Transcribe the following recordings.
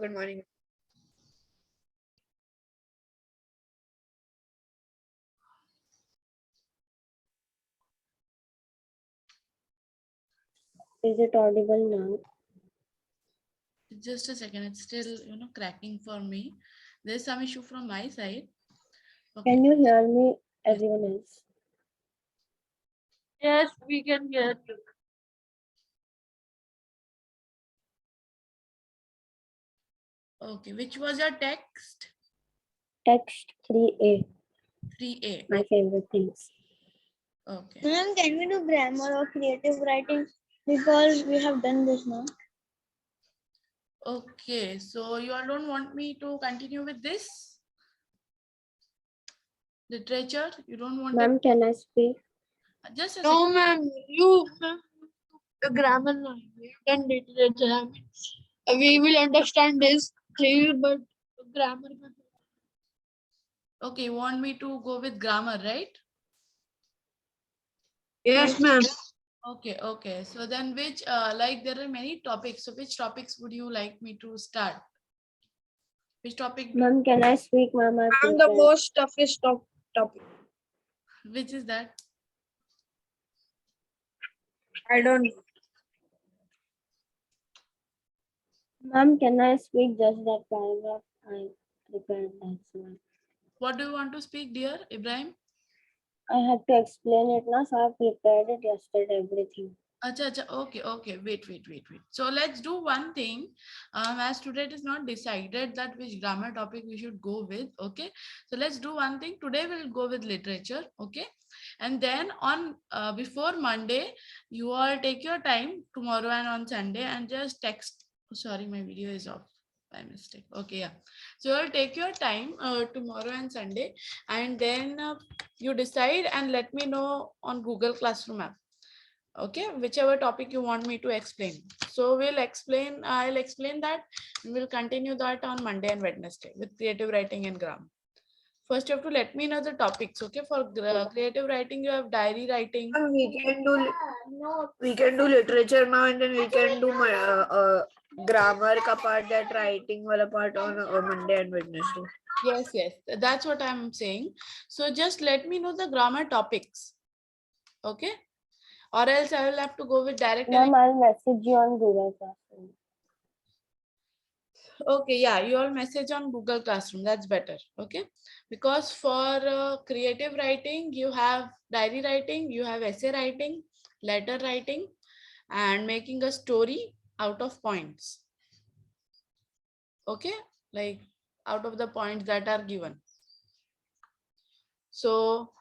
Good morning. Is it audible now? Just a second, it's still cracking for me. There's some issue from my side. Okay. Can you hear me, Yes. everyone else? Yes, we can hear you. Okay, which was your text? Text 3A, 3A. my favorite things. Okay. Ma'am, can we do grammar or creative writing? Because we have done this now. Okay, so you all don't want me to continue with this literature? You don't want Ma'am, can I speak? just a No, second. ma'am, you the grammar line. We have done literature. I mean, we will understand this clearly, but grammar. Okay, you want me to go with grammar, right? Yes, ma'am. Okay, okay. So then which like there are many topics. So which topics would you like me to start? Which topic Ma'am, can I speak, ma'am? I'm the most toughest topic. which is that? I don't know. Ma'am, can I speak just that paragraph? I prepared that, ma'am. What do you want to speak, dear Ibrahim? I had to explain it now, so I prepared it yesterday, everything. Acha, acha, okay, okay. Wait. So let's do one thing. As today it is not decided that which grammar topic we should go with. Okay. So let's do one thing. Today we'll go with literature. Okay. And then on before Monday, you all take your time tomorrow and on Sunday and just text. Oh, sorry, my video is off by mistake. Okay, yeah. So you'll take your time tomorrow and Sunday, and then you decide and let me know on Google Classroom app. Okay, whichever topic you want me to explain. So I'll explain that, and we'll continue that on Monday and Wednesday with creative writing and grammar. First you have to let me know the topics. Okay, for creative writing you have diary writing. We can do literature now, and then we can do grammar ka part, that writing wala part on Monday and Wednesday. Yes, that's what I'm saying. So just let me know the grammar topics. Okay, or else I will have to go with direct. Ma'am, I'll message you on Google Classroom. Okay, yeah, you all message on Google Classroom. That's better. Okay, because for creative writing, you have diary writing, you have essay writing, letter writing, and making a story out of points. Okay, like out of the points that are given. So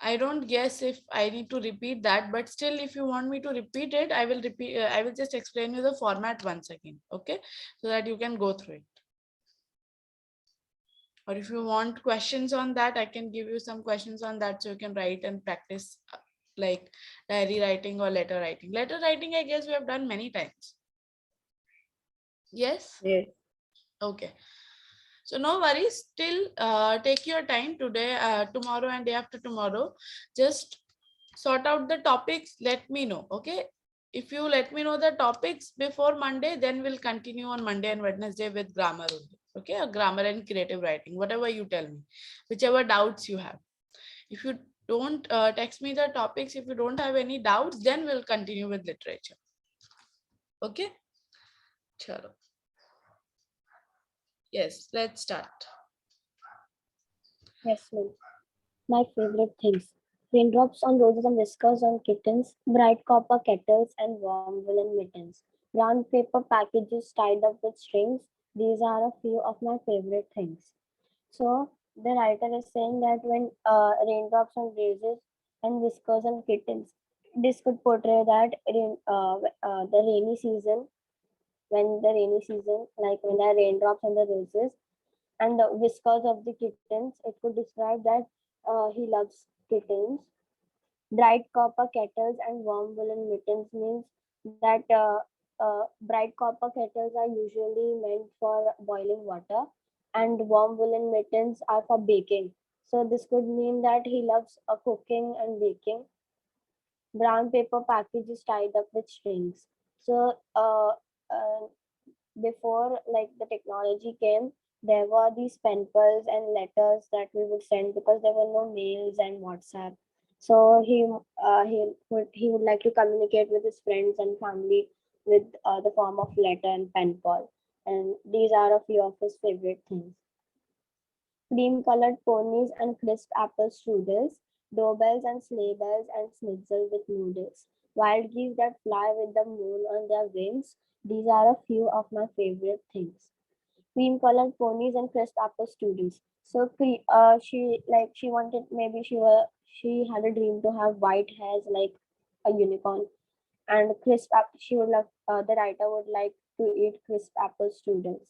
I don't guess if I need to repeat that, but still, if you want me to repeat it, I will repeat. I will just explain you the format once again. Okay, so that you can go through it. Or if you want questions on that, I can give you some questions on that so you can write and practice like diary writing or letter writing. Letter writing, I guess we have done many times. Yes? Yes. Okay. So no worries. Still take your time today, tomorrow and day after tomorrow. Just sort out the topics. Let me know. Okay. If you let me know the topics before Monday, then we'll continue on Monday and Wednesday with grammar only. Okay, or grammar and creative writing, whatever you tell me, whichever doubts you have. If you don't text me the topics, if you don't have any doubts, then we'll continue with literature. Okay. Chalo. Yes, let's start. Yes, ma'am. My favorite things. Raindrops on roses and whiskers on kittens, bright copper kettles and warm woolen mittens, brown paper packages tied up with strings. These are a few of my favorite things. So the writer is saying that when raindrops on roses and whiskers on kittens, this could portray that the rainy season, when the rainy season, like when there are raindrops on the roses and the whiskers of the kittens, it could describe that he loves kittens. Bright copper kettles and warm woolen mittens means that bright copper kettles are usually meant for boiling water, and warm woolen mittens are for baking. So this could mean that he loves cooking and baking. Brown paper packages tied up with strings. So before like the technology came, there were these pen pals and letters that we would send because there were no mails and WhatsApp. So he would like to communicate with his friends and family with the form of letter and pen pal. And these are a few of his favorite things. Cream colored ponies and crisp apple strudels, doorbells and sleigh bells and schnitzel with noodles, wild geese that fly with the moon on their wings. These are a few of my favorite things. Cream colored ponies and crisp apple strudels. So she wanted, maybe she had a dream to have white hairs like a unicorn, and she would like, the writer would like to eat crisp apple strudels.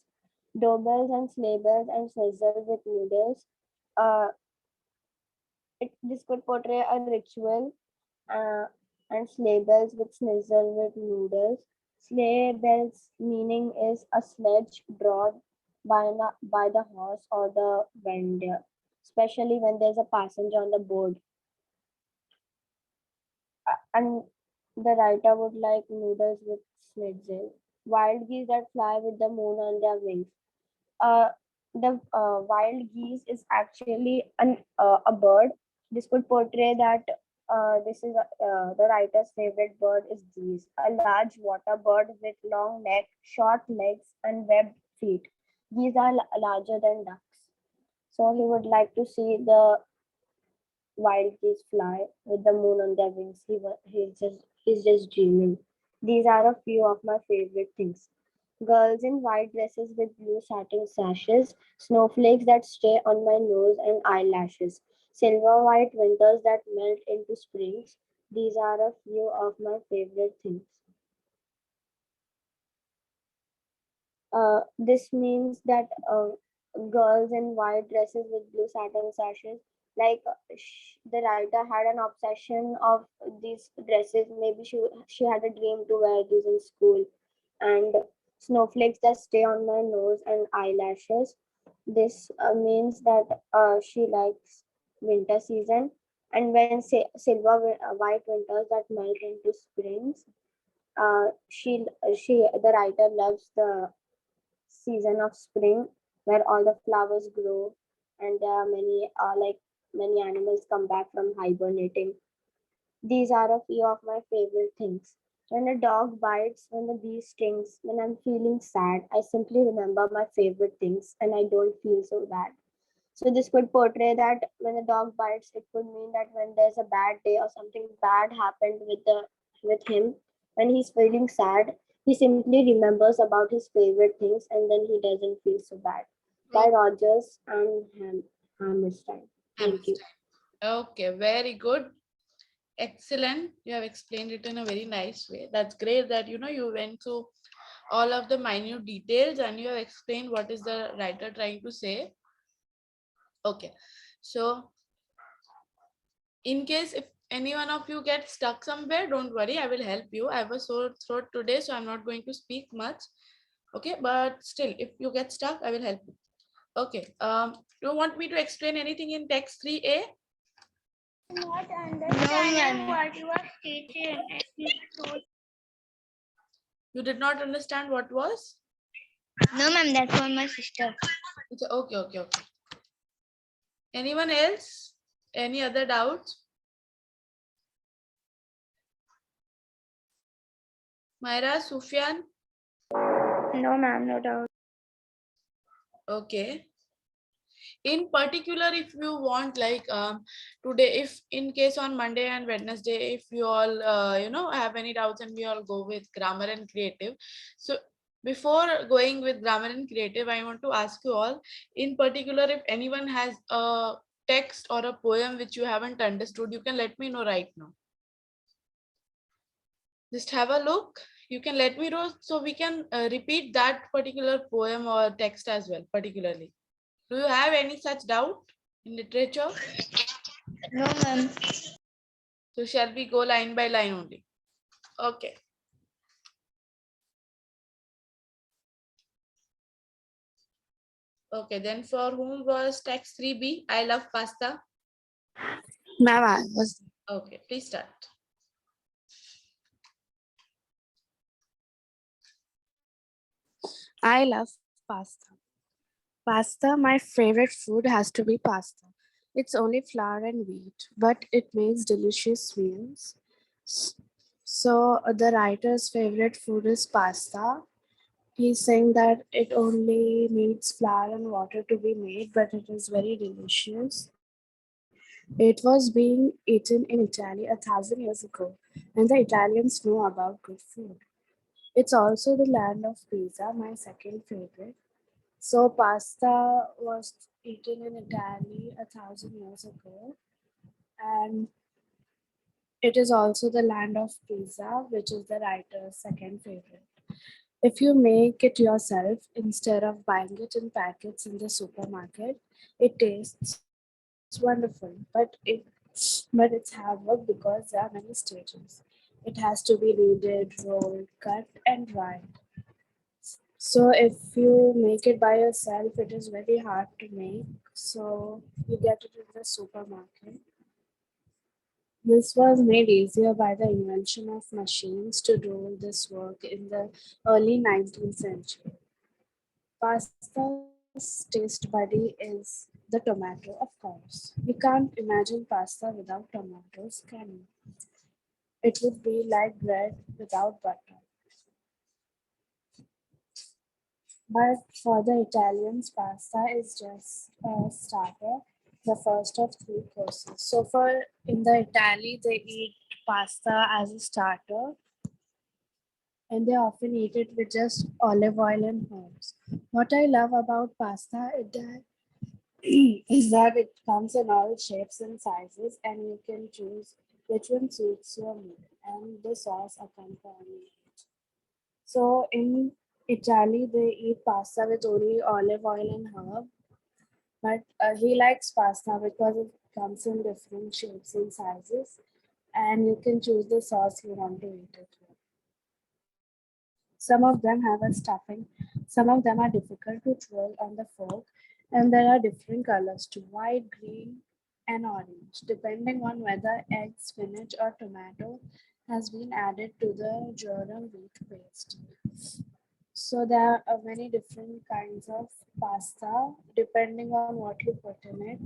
Doorbells and sleigh bells and sizzle with noodles. Uh, this could portray a ritual, uh, and sleigh bells with snizzle with noodles. Sleigh bells meaning is a sledge drawn by the horse or the vendor, especially when there's a passenger on the board. And the writer would like noodles with schnitzel. Wild geese that fly with the moon on their wings. The wild geese is actually a bird. This could portray that the writer's favorite bird is geese, a large water bird with long neck, short legs, and webbed feet. Geese are larger than ducks. So he would like to see the wild geese fly with the moon on their wings. He's just dreaming. These are a few of my favorite things. Girls in white dresses with blue satin sashes, snowflakes that stay on my nose and eyelashes, silver white winters that melt into springs. These are a few of my favorite things. This means that girls in white dresses with blue satin sashes, like the writer had an obsession of these dresses. Maybe she had a dream to wear these in school. And snowflakes that stay on my nose and eyelashes. This means that she likes winter season. And when white winters that melt into springs, the writer loves the season of spring where all the flowers grow and there are many animals come back from hibernating. These are a few of my favorite things. When a dog bites, when the bee stings, when I'm feeling sad, I simply remember my favorite things and I don't feel so bad. So this could portray that when a dog bites, it could mean that when there's a bad day or something bad happened with him, when he's feeling sad, he simply remembers about his favorite things and then he doesn't feel so bad. By Rogers and Hammerstein. Thank you. Okay, very good. Excellent. You have explained it in a very nice way. That's great that you went through all of the minute details and you have explained what is the writer trying to say. Okay, so in case if any one of you gets stuck somewhere, don't worry, I will help you. I have a sore throat today, so I'm not going to speak much. Okay, but still, if you get stuck, I will help you. Okay, do you want me to explain anything in text 3A? Not understanding what you are teaching. You did not understand what was? No, ma'am, that's for my sister. Okay. Anyone else? Any other doubts? Myra, Sufyan? No, ma'am, no doubt. Okay. In particular, if you want like today, if in case on Monday and Wednesday, if you all have any doubts and we all go with grammar and creative. So before going with grammar and creative, I want to ask you all, in particular, if anyone has a text or a poem which you haven't understood, you can let me know right now. Just have a look. You can let me know so we can repeat that particular poem or text as well, particularly. Do you have any such doubt in literature? No, ma'am. So shall we go line by line only? Okay. Okay, then for whom was text 3B? I love pasta. Ma'am, I was. Okay, please start. I love pasta. Pasta, my favorite food has to be pasta. It's only flour and wheat, but it makes delicious meals. S- So, the writer's favorite food is pasta. He's saying that it only needs flour and water to be made, but it is very delicious. It was being eaten in Italy 1,000 years ago, and the Italians know about good food. It's also the land of pizza, my second favorite. So, pasta was eaten in Italy 1,000 years ago, and it is also the land of pizza, which is the writer's second favorite. If you make it yourself instead of buying it in packets in the supermarket, it tastes wonderful, but it's hard work because there are many stages. It has to be kneaded, rolled, cut, and dried. So if you make it by yourself, it is very hard to make. So you get it in the supermarket. This was made easier by the invention of machines to do this work in the early 19th century. Pasta's taste buddy is the tomato, of course. You can't imagine pasta without tomatoes, can you? It would be like bread without butter. But for the Italians, pasta is just a starter, the first of three courses. So for in the Italy, they eat pasta as a starter, and they often eat it with just olive oil and herbs. What I love about pasta is that is that it comes in all shapes and sizes, and you can choose which one suits your mood and the sauce accompanying it. So in Italy, they eat pasta with only olive oil and herb, but he likes pasta because it comes in different shapes and sizes, and you can choose the sauce you want to eat it with. Some of them have a stuffing, some of them are difficult to twirl on the fork, and there are different colors too: white, green, and orange, depending on whether egg, spinach, or tomato has been added to the durum wheat paste. So there are many different kinds of pasta depending on what you put in it.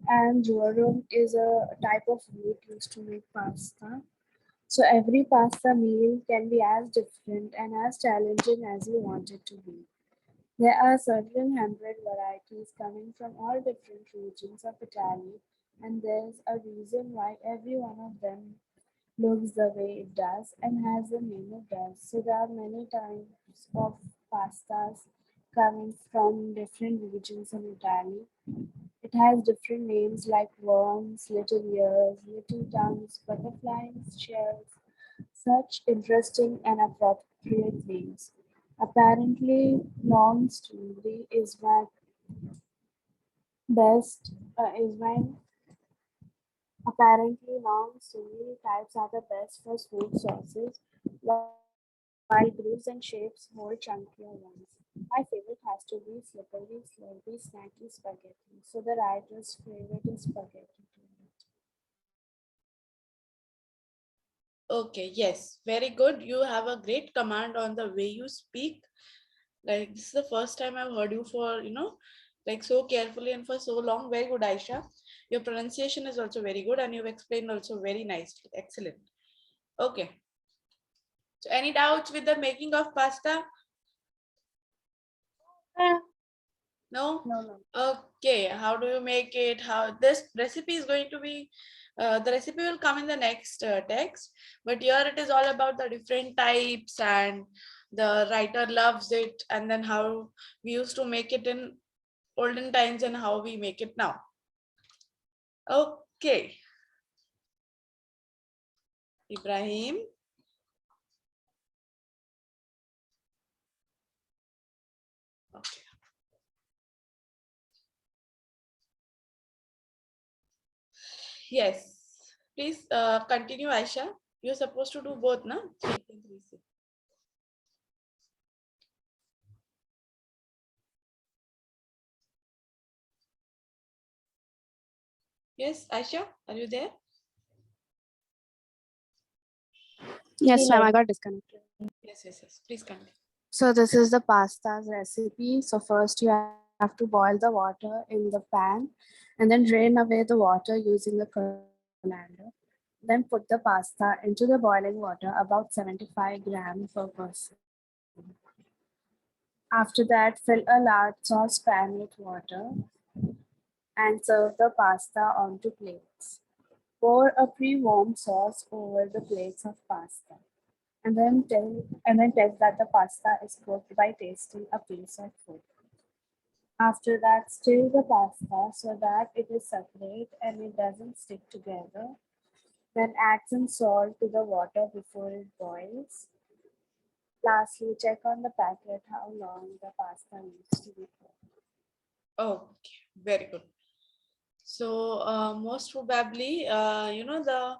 And durum is a type of wheat used to make pasta. So every pasta meal can be as different and as challenging as you want it to be. There are certain hundred varieties coming from all different regions of Italy, and there's a reason why every one of them looks the way it does and has the name it does. So there are many types of pastas coming from different regions in Italy. It has different names like worms, little ears, little tongues, butterflies, shells, such interesting and appropriate names. Apparently, long stringly is when apparently long stringy types are the best for smooth sauces, while grooves and shapes hold chunkier ones. My favorite has to be slippery, slurpy, snacky spaghetti. So the writer's favorite is spaghetti too. Okay, yes, very good. You have a great command on the way you speak. Like, this is the first time I've heard you for, like so carefully and for so long. Very good, Aisha. Your pronunciation is also very good and you've explained also very nicely. Excellent. Okay. So any doubts with the making of pasta? No? No. Okay. How do you make it? How this recipe is going to be, the recipe will come in the next text, but here it is all about the different types and the writer loves it, and then how we used to make it in olden times and how we make it now. Okay. Ibrahim. Okay. Yes. Please continue, Aisha. You're supposed to do both, na? Yes, Aisha, are you there? Yes, ma'am, I got disconnected. Yes. Please continue. So this is the pasta's recipe. So first you have to boil the water in the pan and then drain away the water using the colander. Then put the pasta into the boiling water about 75 grams per person. After that, fill a large saucepan with water and serve the pasta onto plates. Pour a pre-warmed sauce over the plates of pasta and then test that the pasta is cooked by tasting a piece of food. After that, stir the pasta so that it is separate and it doesn't stick together. Then add some salt to the water before it boils. Lastly, check on the packet how long the pasta needs to be cooked. Okay, very good. So most probably, the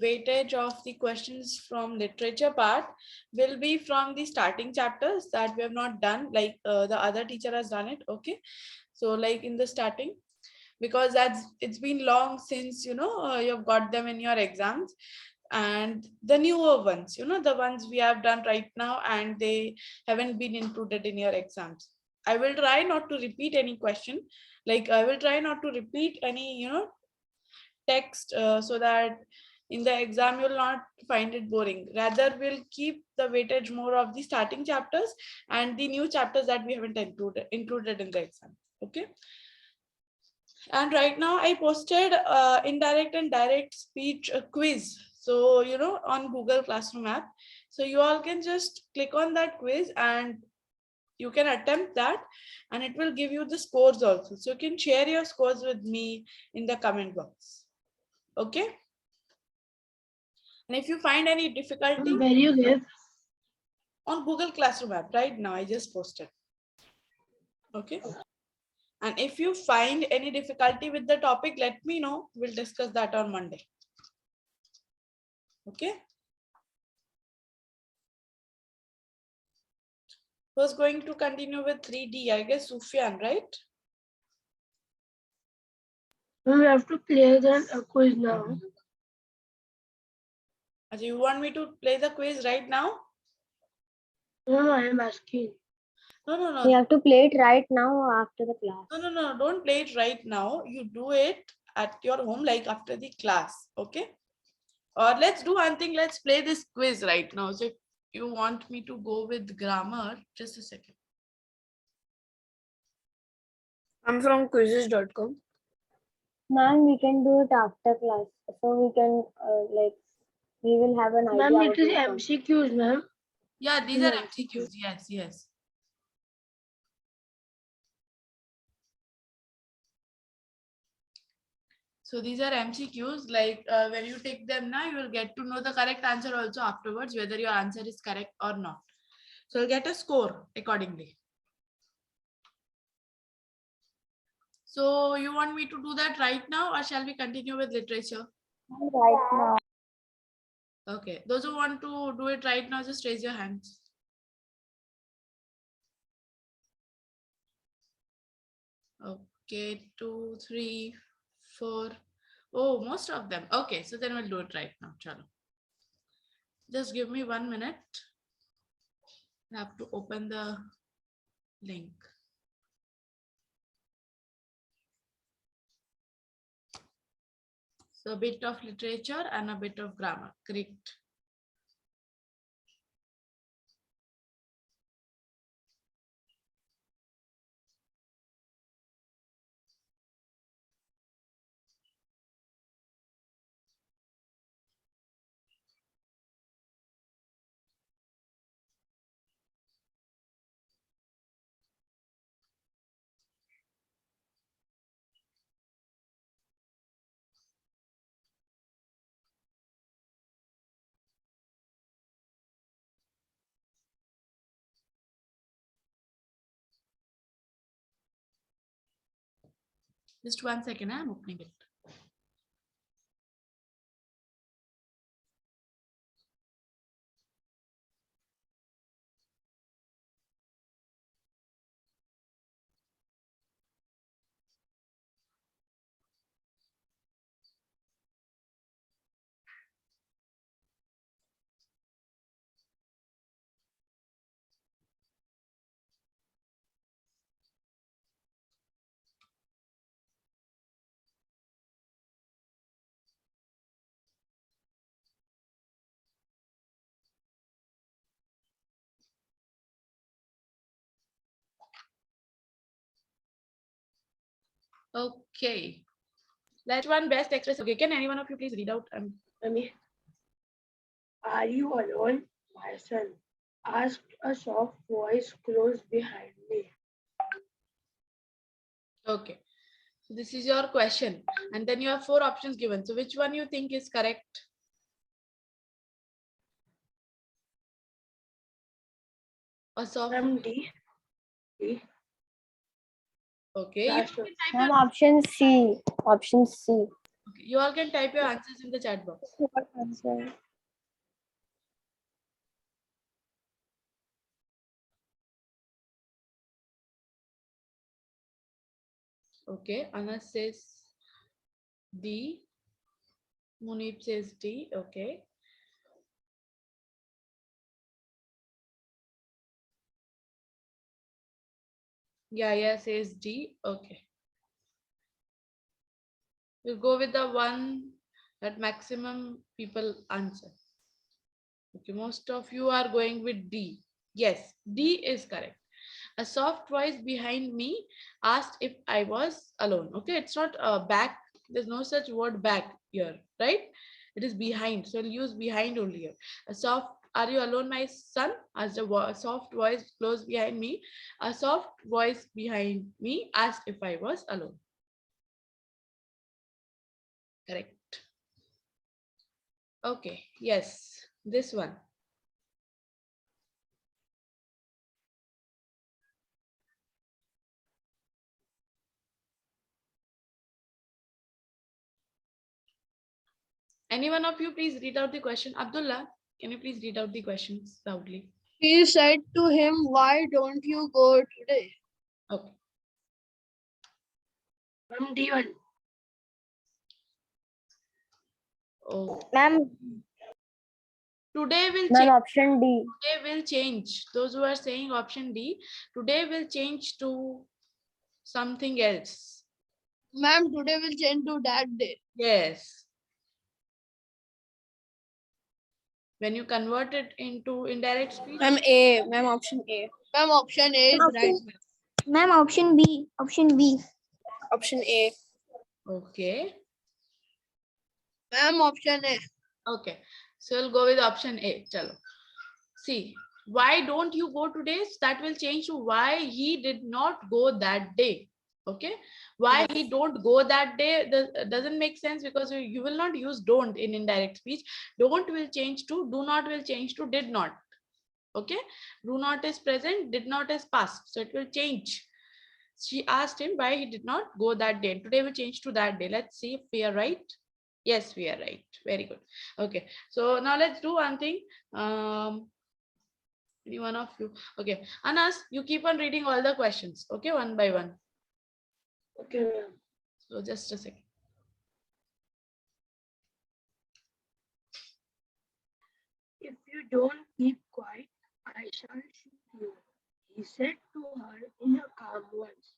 weightage of the questions from literature part will be from the starting chapters that we have not done, like the other teacher has done it. Okay, so like in the starting, because it's been long since you've got them in your exams, and the newer ones, the ones we have done right now, and they haven't been included in your exams. I will try not to repeat any question, like I will try not to repeat any text, so that in the exam you'll not find it boring. Rather, we'll keep the weightage more of the starting chapters and the new chapters that we haven't included in the exam. Okay, and right now I posted indirect and direct speech quiz, so on Google Classroom app. So you all can just click on that quiz and you can attempt that, and it will give you the scores also, so you can share your scores with me in the comment box. Okay, and if you find any difficulty, Where you give? on Google Classroom app right now I just posted. Okay, and if you find any difficulty with the topic, let me know, we'll discuss that on Monday. Okay, who's going to continue with 3D? I guess Sufyan, right? We have to play the quiz now. You want me to play the quiz right now? No, I am asking. No. We have to play it right now after the class. No. Don't play it right now. You do it at your home, like after the class. Okay. Or let's do one thing. Let's play this quiz right now. So if you want me to go with grammar, just a second. I'm from quizzes.com. Ma'am, we can do it after class. So we can we will have an idea. Ma'am, what it is will come. MCQs, ma'am. Yeah, these Yeah, are MCQs. Yes. So these are MCQs. Like when you take them now, you will get to know the correct answer also afterwards, whether your answer is correct or not. So you'll get a score accordingly. So you want me to do that right now, or shall we continue with literature? Right now. Okay, those who want to do it right now, just raise your hands. Okay, 2, 3, 4. Oh, most of them. Okay, so then we'll do it right now. Chalo. Just give me 1 minute. I have to open the link. So a bit of literature and a bit of grammar. Great. Just 1 second, I'm opening it. Okay. Let's one best express. Okay, can any one of you please read out? Mummy, are you alone? My son asked a soft voice close behind me. Okay. So this is your question. And then you have 4 options given. So which one you think is correct? A soft. D. D. Okay. You Last can one. type Ma'am, your, option C. Option C. okay, you all can type your answers in the chat box. What answer? Okay. Anas says D. Munib says D. Okay. Yaya says D. Okay. We'll go with the one that maximum people answer. Okay, most of you are going with D. Yes, D is correct. A soft voice behind me asked if I was alone. Okay, it's not back. There's no such word back here, right? It is behind. So I'll use behind only here. A soft, are you alone, my son? Asked a soft voice close behind me. A soft voice behind me asked if I was alone. Correct. Okay, yes, this one. Any one of you please read out the question? Abdullah, can you please read out the questions loudly? He said to him, "Why don't you go today?" Okay. D1. Oh, Ma'am, today will ma'am, change. option D. Today will change. Those who are saying option D, today will change to something else. Ma'am, today will change to that day. Yes. When you convert it into indirect speech, Ma'am, A. Ma'am, option A. Ma'am, option A is right. Ma'am, option B. Option B. Option A. okay. Ma'am, option A. Okay. So we'll go with option A. Chalo. See, why don't you go today? That will change to why he did not go that day. Okay, why he don't go that day doesn't make sense, because you will not use don't in indirect speech. Don't will change to do not, will change to did not. Okay, do not is present, did not is past, so it will change. She asked him why he did not go that day. Today will change to that day. Let's see if we are right. Yes, we are right. Very good. Okay, so now let's do one thing. Any one of you? Okay, Anas, you keep on reading all the questions. Okay, one by one. Okay, ma'am. So just a second. If you don't keep quiet, I shall shoot you, he said to her in a calm voice.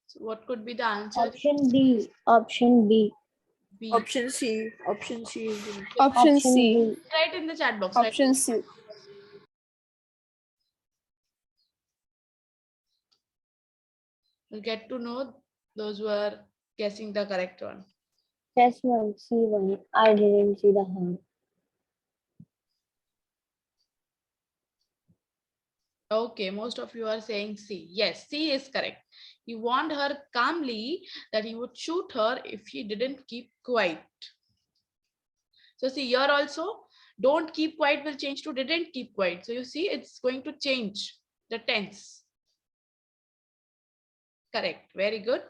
So what could be the answer? Option D. Option B. B. Option C. Option C is the Option Option C. B. Write in the chat box. Right? Option C. We'll get to know those who are guessing the correct one. Test 1. C1. I didn't see the hand. Okay, most of you are saying C. Yes, C is correct. He warned her calmly that he would shoot her if she didn't keep quiet. So see, here also, don't keep quiet will change to didn't keep quiet. So you see, it's going to change the tense. Correct. Very good.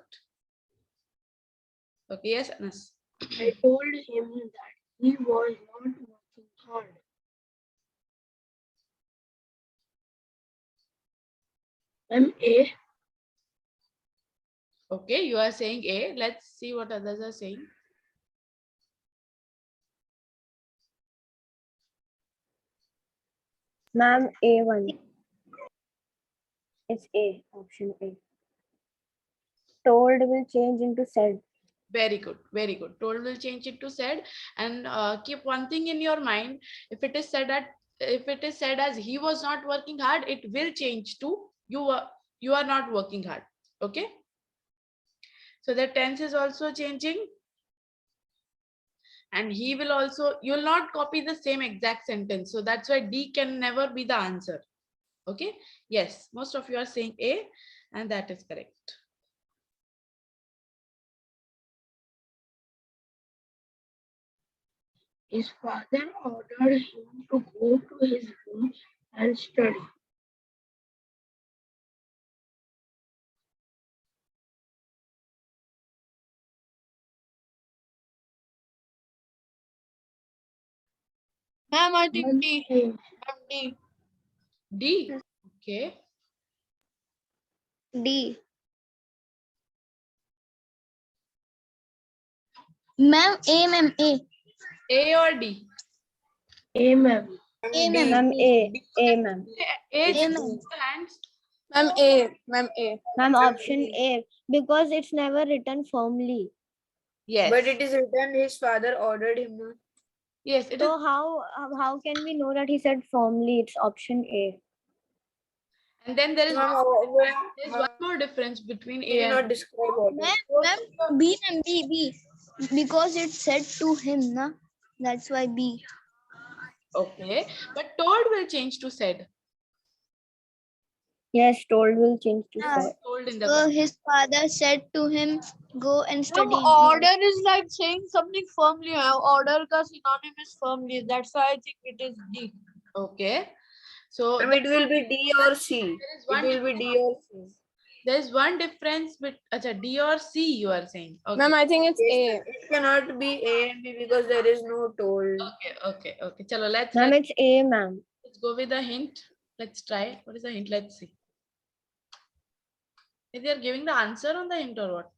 Okay, yes, Anas. I told him that he was not working hard. A. Okay, you are saying A. Let's see what others are saying. Ma'am, A1. It's A. Option A. told will change into said. Very good, very good. Told will change it to said, and keep one thing in your mind. If it is said as he was not working hard, it will change to you are not working hard. Okay. So the tense is also changing. And he will also, you will not copy the same exact sentence. So that's why D can never be the answer. Okay. Yes, most of you are saying A, and that is correct. His father ordered him to go to his room and study. Ma'am, I think D. Hey, Ma'am, D. D. Okay. D. Ma'am, A, ma'am, A. A or D? A, ma'am. A, ma'am. Ma'am, A. A, ma'am. A, A, just ma'am. raise your hands. Ma'am, A. Ma'am, A. Ma'am, option A, because it's never written firmly. Yes. But it is written his father ordered him. No? Yes, it is. So how can we know that he said firmly? It's option A. And then there is Ma'am, there's one more difference between he A did not and B. describe order. Ma'am, B, ma'am, B, B. Because it said to him, na? That's why B. Okay. But told will change to said. Yes, told will change to Yeah. said. Told in the So grammar. his father said to him, go and study. Ma'am, order is like saying something firmly. Order ka synonym is firmly. That's why I think it is D. Okay. So And it will be D or C. there is It one will be D or C. there's one difference with D or C you are saying. Okay. Ma'am, I think it's A. It cannot be A and B because there is no told. Okay. Chalo, Ma'am, it's A, ma'am. let's go with the hint. Let's try. What is the hint? Let's see. If they are giving the answer on the hint or what?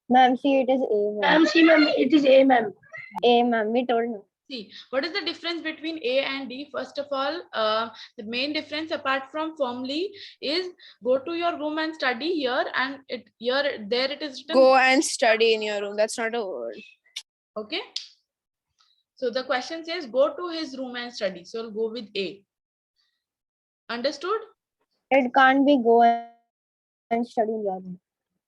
Ma'am, see, it is A, ma'am. Ma'am, see, ma'am, it is A, ma'am. A, ma'am. We told no. See, what is the difference between A and D? First of all, the main difference apart from formally is go to your room and study here, and there it is written. Go and study in your room. That's not a word. Okay. So the question says go to his room and study. So I'll go with A. Understood? It can't be go and study in your room.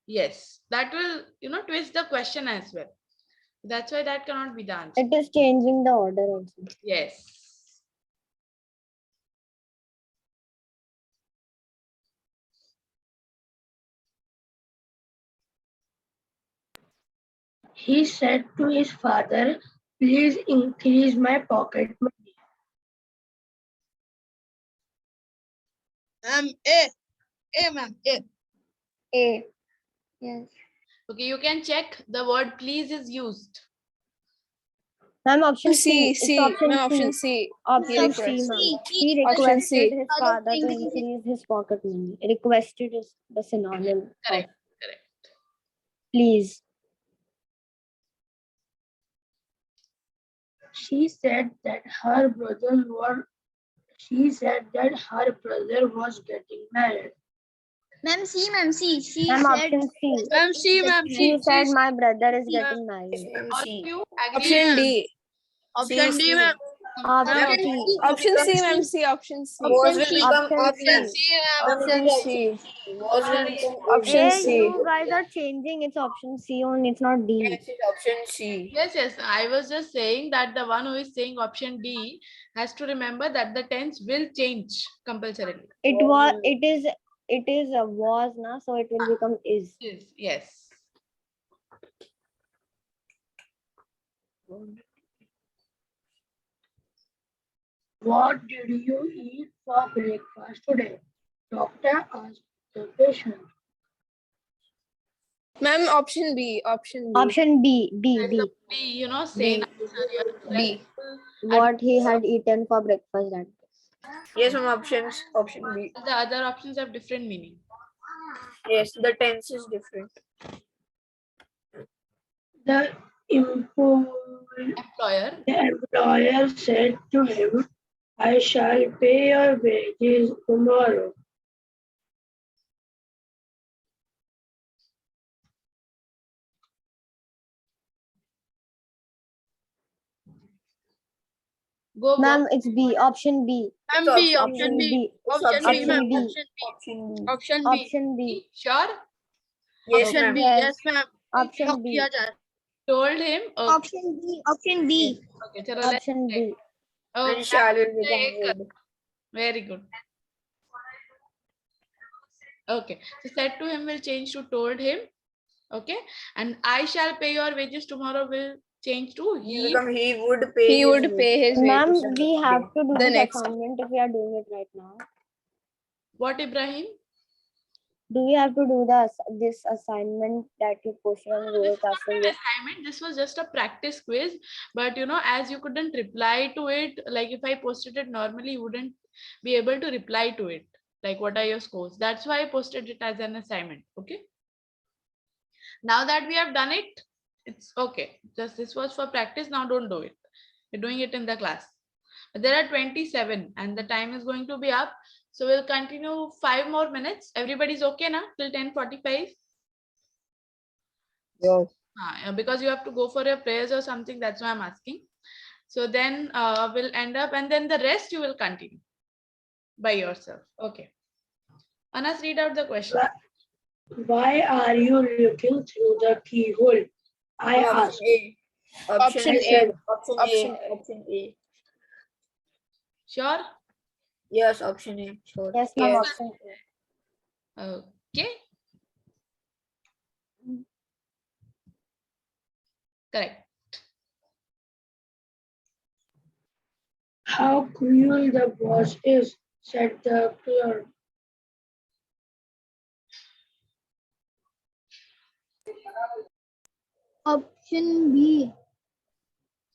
Yes. That will, twist the question as well. That's why that cannot be the answer. It is changing the order also. Yes. He said to his father, please increase my pocket money. Ma'am, A. A, ma'am, A. A. Yes. Okay, you can check the word please is used. Ma'am, option C. C. C. It's option Ma'am, C. option C. Option C, request. ma'am. C, He Option C. requested his Father father to increase increase his pocket money. Requested is the synonym of Correct. please. She said that her brother was getting married. Ma'am, C, ma'am, C. She Ma'am, said. option C. Ma'am, C, ma'am, She C. said my brother is C. getting married. All of C. you agree? Option D. Option C, D, C. ma'am. Option C. Option C, ma'am, C. Option C. Was will C. become Option option. C. C, ma'am. Option C. Was will become Option Hey, C. you guys are changing. It's option C only. It's not D. Yes, it's option C. Yes. I was just saying that the one who is saying option D has to remember that the tense will change compulsorily. It was. It is. It is a was na, so it will become is. Yes. What did you eat for breakfast today? Doctor asked the patient. Ma'am, option B. Option B. Option B. B. And B. the only, same answer here. D. What he had eaten for breakfast that day. Yes, some options. Option B. The other options have different meaning. Yes, the tense is different. The Employer. employer said to him, I shall pay your wages tomorrow. Go. Ma'am, it's B. Option B. Ma'am, B, Option option B. B. It's Option B, option ma'am. B. Option B. Option B. Option B. Option B. Sure. Yes, Option ma'am. B. Yes. Yes, ma'am. Option Lock B. किया जाए. Told him. Okay. Option B. Option B. Okay. Chalo, let's Option check. B. Oh, And shall will become correct. would. Very good. Okay. So said to him will change to told him. Okay. And I shall pay your wages tomorrow will change to He he. become he would pay. He his would wages. pay his Ma'am, wages. we have to do The this next- assignment if we are doing it right now. What, Ibrahim? Do we have to do this assignment that you posted on Google This was not Classroom? an assignment. This was just a practice quiz. But you know, as you couldn't reply to it, like if I posted it normally, you wouldn't be able to reply to it. Like, what are your scores? That's why I posted it as an assignment. Okay. Now that we have done it, it's okay. Just this was for practice. Now don't do it. We're doing it in the class. But there are 27 and the time is going to be up. So we'll continue 5 more minutes. Everybody's okay now till 10:45. Yo. Because you have to go for your prayers or something. That's why I'm asking. So then we'll end up and then the rest you will continue by yourself. Okay. Anas, read out the question. Why are you looking through the keyhole? I asked. A. Option I A. said Option Option A. Option A. Sure? Yes, option A. Sure. Yes, ma'am. Yes. Option A. Okay. Correct. How cruel the boss is, said the clerk. Option B.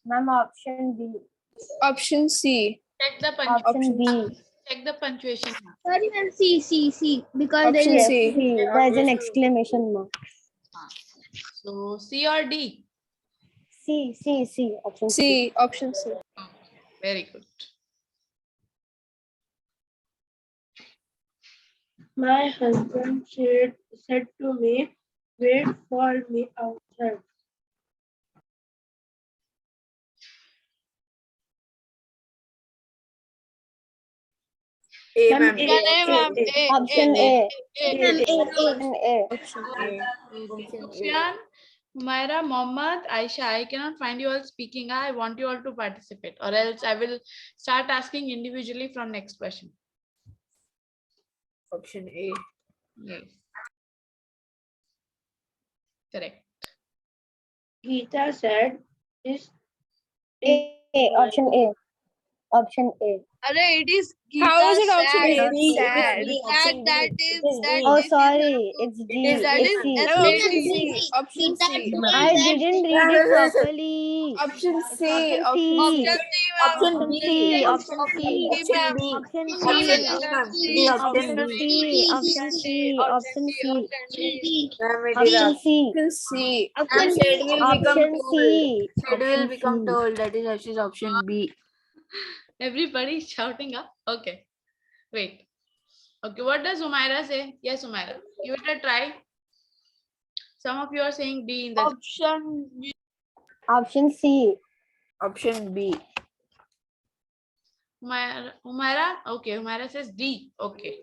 Ma'am, option B. Option C. Check the Option punctuation. B. Check the punctuation mark. Sorry, ma'am. C. Because there Option is Yes, C. C. There's an exclamation mark. So C or D? C. Option C. C. Option C. Very good. My husband said to me, wait for me outside. A, Ma'am, ma'am. A. A, ma'am. A. Option A. ma'am, A. Option A. Option A. Sufyan, Humaira, Mohammed, Aisha, I cannot find you all speaking. I want you all to participate or else I will start asking individually from next question. Option A. Yes. Correct. Geeta said, is A. Option A. Option A. Arey, it is How is it Geeta option sad. A? B, it is Sad. B, That option B. that It is is that B. Oh, is sorry. It's D. is that It's is C. that's No, very option easy. C. Option C. I didn't read it properly. Option It's C. option C. Option C, ma'am. Option B. Option Option C. B. Option Option B, C. ma'am. Option Option C. B. Option C. Option C. Ma'am, it is Option up. C. Option C. Ma'am, said will become Option told. C. Said will Option become C. told. That is actually option B. Everybody is shouting up. Okay. Wait. Okay. What does Umaira say? Yes, Umaira. Give it a try. Some of you are saying D in the Option B. Option C. Option B. Umaira. Okay. Umaira says D. Okay.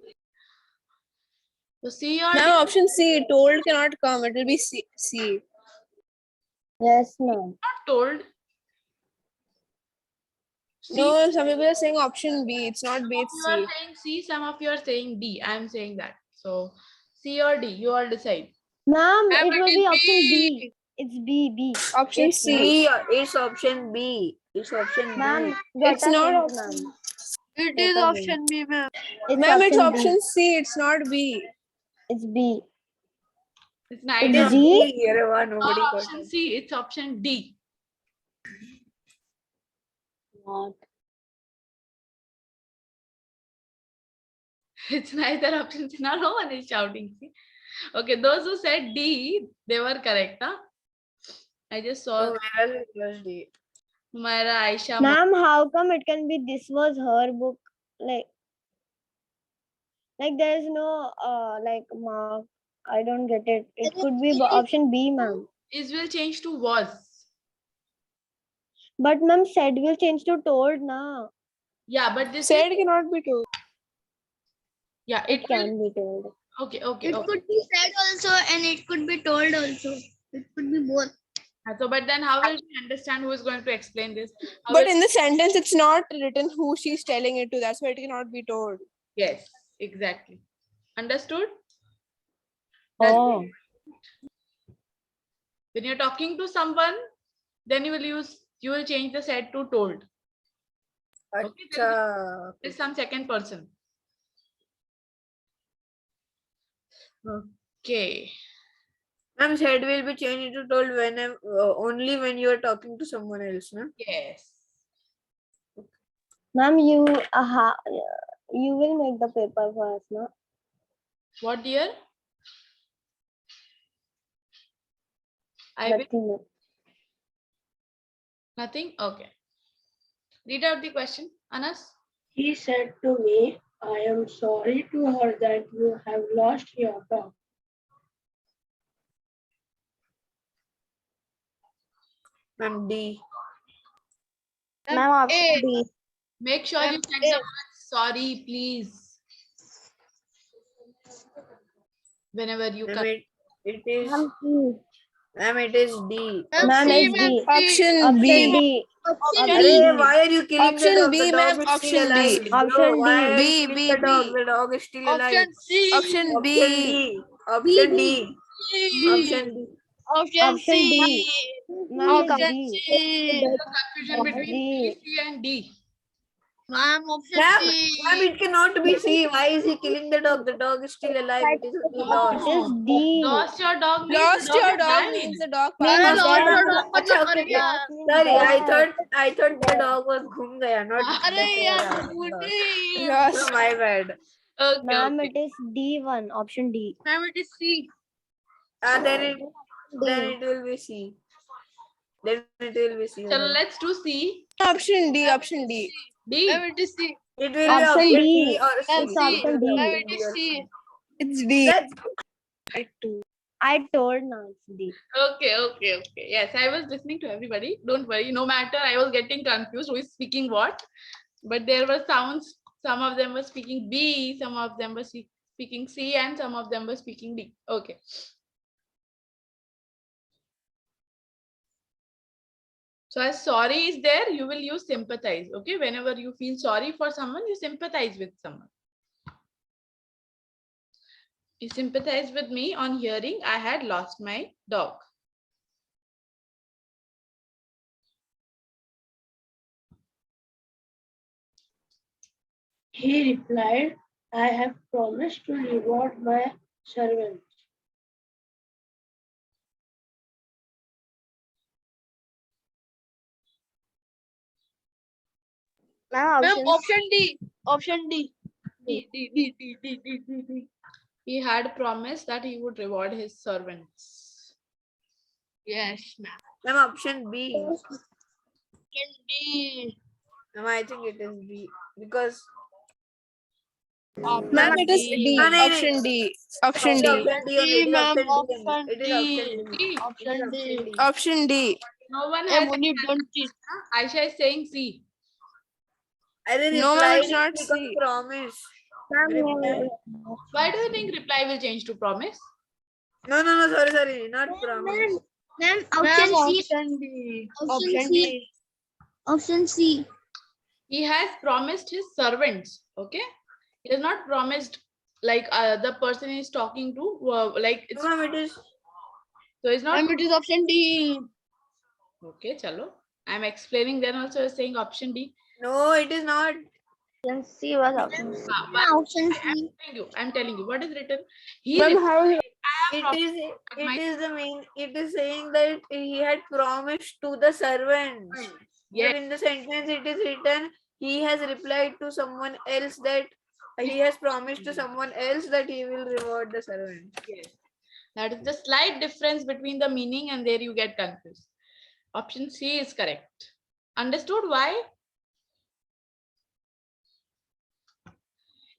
So C or D? Now option C. Told cannot come. It will be C. C. Yes, ma'am. Not told. C. No, some people are saying option B. It's not B. It's You are C. saying C, some of you are saying D. I am saying that. So C or D, you all decide. Ma'am, Ma'am, it will it be is option B. B. It's B. Option It's C. B. It's option B. It's option B. Ma'am, get It's a not hint, ma'am. It is option B, ma'am. Ma'am, it's B. option C. It's not B. It's B. It's It neither. is D? B. Here, one, Not nobody got option it. C, it's option D. What? It's neither option C. Now no one is shouting. See? Okay, those who said D, they were correct. Huh? I just saw. So where else it was D? Humaira, Aisha, Ma'am, how come it can be this was her book? Like there is no like mark. I don't get it. It could be option B, ma'am. is will change to was. But ma'am, said will change to told na. Yeah, but this Said is, cannot be told. yeah, It it will. can be told. Okay, okay, It okay. could be said also and it could be told also. It could be both. So, but then how will we understand who is going to explain this? How But will- in the sentence, it's not written who she's telling it to. That's why it cannot be told. Yes, exactly. Understood? That's Oh, when you're talking to someone, then you will change the said to told. Okay, Acha. there's some second person. Okay. Ma'am, said will be changed to told when only when you are talking to someone else, na? Yes. ma'am, you will make the paper for us, no? What dear? I will Nothing. ma'am. nothing. Okay. Read out the question, Anas. He said to me, I am sorry to her that you have lost your dog. Ma'am, D. Ma'am, option B. Make sure you check the word sorry, please. Whenever you Ma'am, can. it is. Ma'am, C. Ma'am, it is D. Ma'am, C, it's ma'am, D. Option Option B. D. Option Option D. Arey, D. why are you killing Option the dog? B, The dog ma'am. is Option still alive. B. Bro, Option why D. are you killing B, the dog? B. The dog is still alive. option C. Option Option B. D. Option D. Option D. Option Option D. C. Ma'am, it's Option D. C. Confusion between B, D. C, and D. Ma'am, option Ma'am, C. ma'am, it cannot be C. Why is he killing the dog? The dog is still alive. It is only It lost. is D. Lost your dog means Lost the dog your has dog died. means the dog Means passed Lost away. death. your dog Acha, मतलब okay, मर गया. Lost means Sorry, death. I thought the dog was घूम गया, not अरे that they यार are भूल lost. गई. Lost. My bad. Okay, Ma'am, okay. it is D1. Option D. Ma'am, it is C. Then it will be C. Then it will be C. So let's do C. Option D. Option D. D. Ma'am, it is C. It will be Option option D. D or C. Ma'am, It's C. option D. Ma'am, it is C. It's D. Let's I told now it's D. Okay, okay, okay. Yes, I was listening to everybody. Don't worry. No matter, I was getting confused who is speaking what. But there were sounds. Some of them were speaking B, some of them were speaking C, and some of them were speaking D. Okay. So as sorry is there, you will use sympathize. Okay. Whenever you feel sorry for someone, you sympathize with someone. You sympathize with me on hearing I had lost my dog. He replied, I have promised to reward my servants. Ma'am, Ma'am, option D. Option D. D. He had promised that he would reward his servants. Yes, ma'am. Ma'am, option B. Option D. Ma'am, I think it is B because Ma'am, it is D. No, no, no. Option D. Option it is D. option D only. It is ma'am, option D. option It is D. option D. It is Option option D. D. Option D. No one Hey, has. Moni, don't cheat. Aisha is saying C. I think No, reply ma'am, it's is not because C. promise. Ma'am, Why do you think reply will change to promise? No, sorry, not promise. Ma'am, Ma'am, option C. option D. Option Option C. D. Option C. He has promised his servants. Okay. He has not promised like the person is talking to, like it's No, ma'am, it is. so it's not Ma'am, it is option D. okay. Chalo. I'm explaining. Then also you're saying option D. No, it is not. option C was option C. But Option C. I'm telling you what is written. He Ma'am, replied, how? I have It promised is. my It is the main. It is saying that he had promised to the servants. Yes. But in the sentence, it is written he has replied to someone else that he has promised to someone else that he will reward the servant. Yes. That is the slight difference between the meaning, and there you get confused. Option C is correct. Understood why?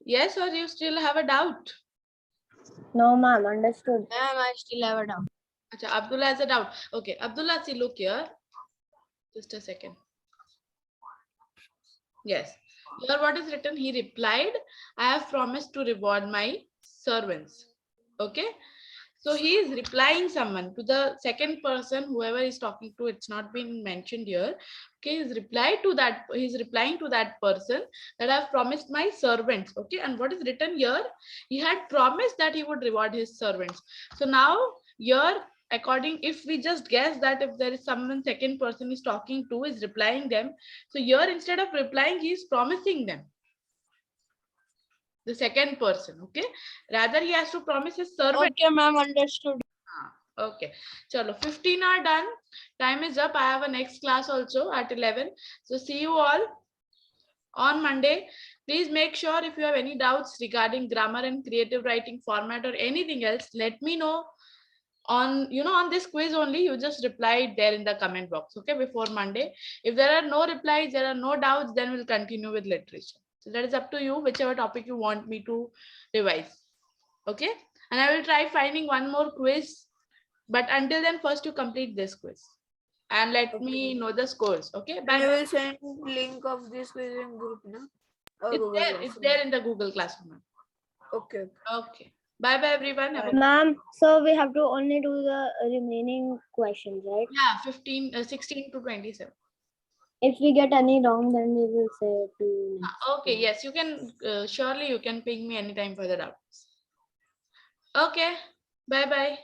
Yes, or you still have a doubt? No, ma'am, understood. Ma'am, I still have a doubt. Acha, Abdullah has a doubt. Okay, Abdullah, see, look here. Just a second. Yes. Here what is written? He replied, I have promised to reward my servants. Okay. So he is replying someone to the second person, whoever is talking to, it's not been mentioned here. Okay, he's replying to that person that I've promised my servants. Okay, and what is written here? He had promised that he would reward his servants. So now here, according, if we just guess that if there is someone second person is talking to, is replying them. So here instead of replying, he is promising them. The second person, okay? Rather, he has to promise his servant. Okay, ma'am, understood. Okay, chalo, 15 are done. Time is up. I have a next class also at 11. So see you all on Monday. Please make sure if you have any doubts regarding grammar and creative writing format or anything else, let me know on, on this quiz only. You just reply it there in the comment box, okay, before Monday. If there are no replies, there are no doubts, then we'll continue with literature. So that is up to you, whichever topic you want me to revise. Okay, and I will try finding one more quiz, but until then, first you complete this quiz and let me know the scores. Okay, bye. I will send link of this quiz in group, na? Or Google It's Classroom? there in the Google Classroom. Okay. Okay, bye bye everyone. Have a- Ma'am, so we have to only do the remaining questions, right? Yeah, 16 to 27. If we get any wrong, then we will say to next. Okay, yes, you can, surely you can ping me anytime for the doubts. Okay, bye bye.